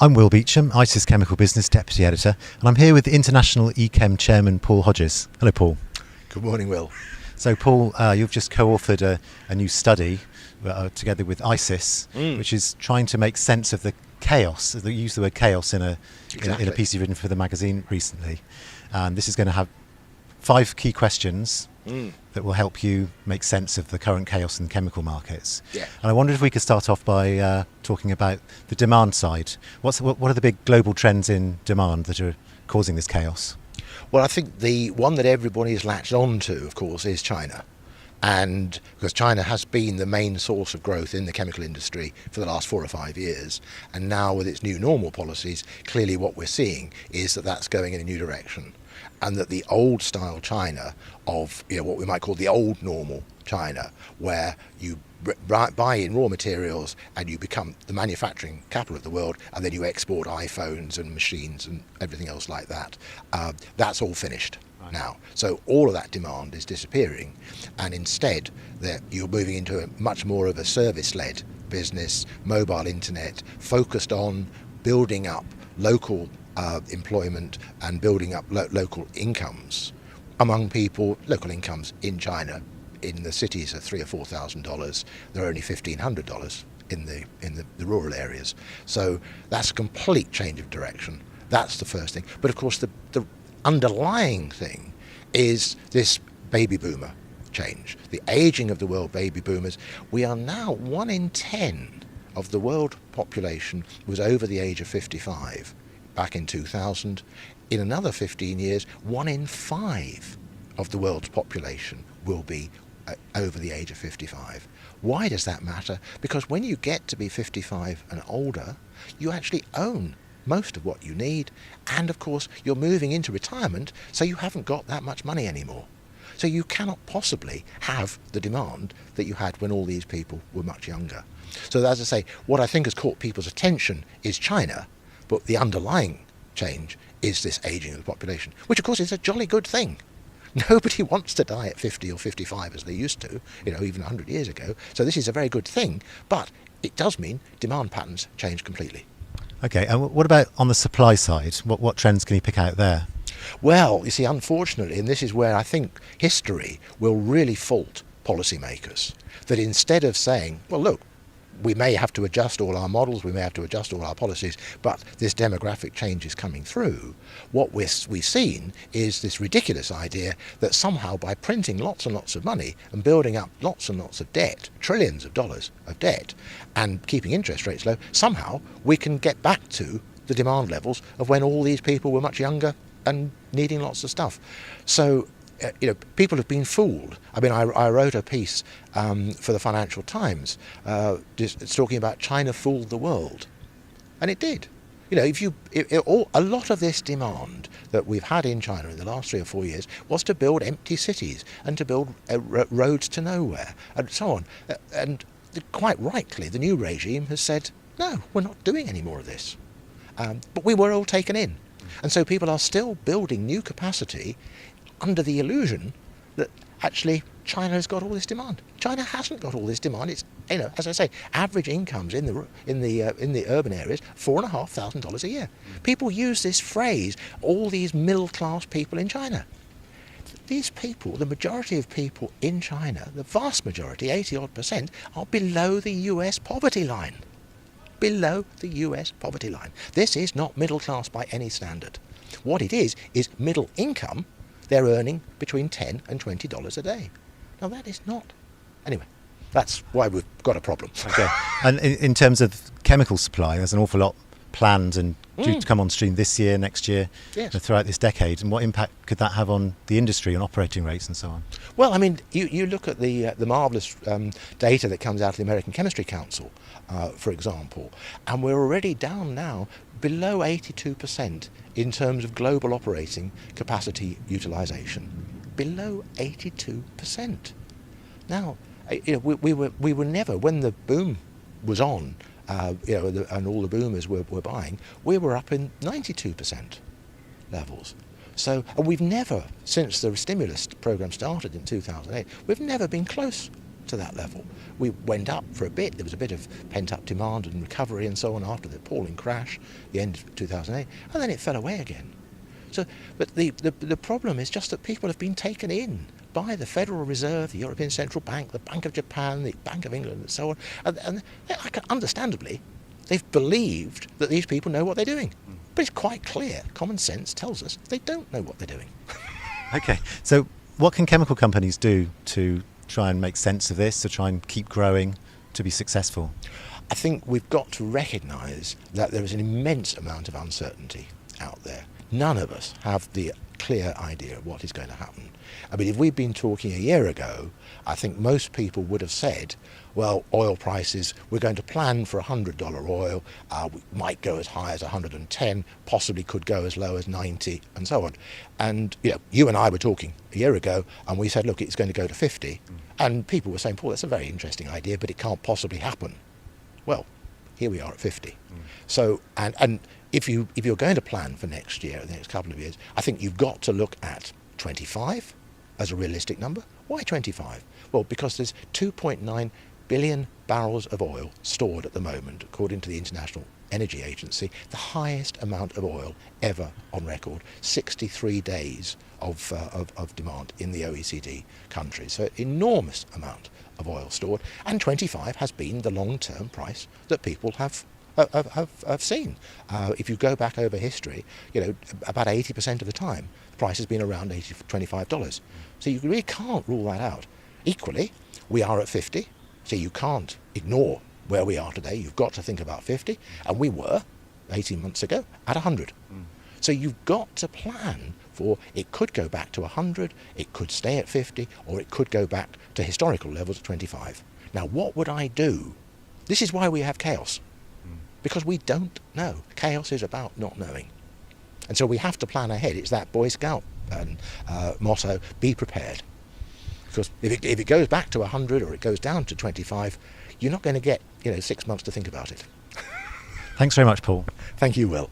I'm Will Beecham, ICIS Chemical Business Deputy Editor, and I'm here with International eChem Chairman Paul Hodges. Hello, Paul. Good morning, Will. So, Paul, you've just co-authored a new study together with ICIS, which is trying to make sense of the chaos. You used the word chaos in a piece you've written for the magazine recently. And this is going to have 5 key questions that will help you make sense of the current chaos in chemical markets. Yeah. And I wondered if we could start off by talking about the demand side. What are the big global trends in demand that are causing this chaos? Well, I think the one that everybody's latched on to, of course, is China. And because China has been the main source of growth in the chemical industry for the last 4 or 5 years, and now with its new normal policies, clearly what we're seeing is that that's going in a new direction. And that the old style China of what we might call the old normal China, where you buy in raw materials and you become the manufacturing capital of the world, and then you export iPhones and machines and everything else like that, that's all finished now. So all of that demand is disappearing, and instead you're moving into a much more of a service-led business, mobile internet, focused on building up local employment and building up local incomes among people. Local incomes in China in the cities are $3,000 or $4,000. They're only $1,500 in the rural areas. So that's a complete change of direction. That's the first thing. But of course the underlying thing is this baby boomer change, the aging of the world baby boomers. We are now 1 in 10 of the world population was over the age of 55 back in 2000. In another 15 years, 1 in 5 of the world's population will be over the age of 55. Why does that matter? Because when you get to be 55 and older, you actually own most of what you need, and of course you're moving into retirement, so you haven't got that much money anymore. So you cannot possibly have the demand that you had when all these people were much younger. So as I say, what I think has caught people's attention is China, but the underlying change is this aging of the population, which of course is a jolly good thing. Nobody wants to die at 50 or 55 as they used to, even 100 years ago. So this is a very good thing, but it does mean demand patterns change completely. Okay, and what about on the supply side? What trends can you pick out there? Well, you see, unfortunately, and this is where I think history will really fault policymakers, that instead of saying, well, look, we may have to adjust all our models, we may have to adjust all our policies, but this demographic change is coming through. What we've seen is this ridiculous idea that somehow by printing lots and lots of money and building up lots and lots of debt, trillions of dollars of debt, and keeping interest rates low, somehow we can get back to the demand levels of when all these people were much younger and needing lots of stuff. So people have been fooled. I mean, I wrote a piece for the Financial Times it's talking about China fooled the world, and it did. A lot of this demand that we've had in China in the last 3 or 4 years was to build empty cities and to build roads to nowhere and so on. And quite rightly, the new regime has said, no, we're not doing any more of this. But we were all taken in. And so people are still building new capacity under the illusion that actually China has got all this demand. China hasn't got all this demand. It's, as I say, average incomes in the urban areas, $4,500 a year. People use this phrase, all these middle class people in China. These people, the majority of people in China, the vast majority, 80-odd%, are below the US poverty line. Below the US poverty line. This is not middle class by any standard. What it is middle income. They're earning between $10 and $20 a day. Now that is not. Anyway, that's why we've got a problem. Okay. And in terms of chemical supply, there's an awful lot planned and due to come on stream this year, next year, yes, throughout this decade. And what impact could that have on the industry, on operating rates and so on? Well, I mean, you look at the marvellous data that comes out of the American Chemistry Council, for example, and we're already down now below 82% in terms of global operating capacity utilisation. Below 82%. Now, we were never, when the boom was on, and all the boomers were buying, we were up in 92% levels. So, and we've never, since the stimulus program started in 2008, we've never been close to that level. We went up for a bit. There was a bit of pent-up demand and recovery and so on after the appalling crash, the end of 2008, and then it fell away again. So, but the problem is just that people have been taken in by the Federal Reserve, the European Central Bank, the Bank of Japan, the Bank of England, and so on. And understandably, they've believed that these people know what they're doing. But it's quite clear, common sense tells us they don't know what they're doing. Okay, so what can chemical companies do to try and make sense of this, to try and keep growing, to be successful? I think we've got to recognise that there is an immense amount of uncertainty out there. None of us have the clear idea of what is going to happen. I mean, if we'd been talking a year ago, I think most people would have said, well, oil prices, we're going to plan for $100 oil, we might go as high as 110, possibly could go as low as 90, and so on. And you and I were talking a year ago, and we said, look, it's going to go to 50. And people were saying, Paul, that's a very interesting idea, but it can't possibly happen. Well, here we are at 50. So, and if you're going to plan for next year, the next couple of years, I think you've got to look at 25 as a realistic number. Why 25? Well, because there's 2.9 billion barrels of oil stored at the moment, according to the International Energy Agency, the highest amount of oil ever on record, 63 days of demand in the OECD countries. So enormous amount of oil stored, and 25 has been the long-term price that people have seen. If you go back over history, about 80% of the time, the price has been around $25. So you really can't rule that out. Equally, we are at 50, so you can't ignore where we are today. You've got to think about 50, and we were 18 months ago at 100. So you've got to plan for it could go back to 100, it could stay at 50, or it could go back to historical levels of 25. Now, what would I do? This is why we have chaos, because we don't know. Chaos is about not knowing. And so we have to plan ahead. It's that Boy Scout motto, be prepared. Because if it goes back to 100 or it goes down to 25, you're not going to get 6 months to think about it. Thanks very much, Paul. Thank you, Will.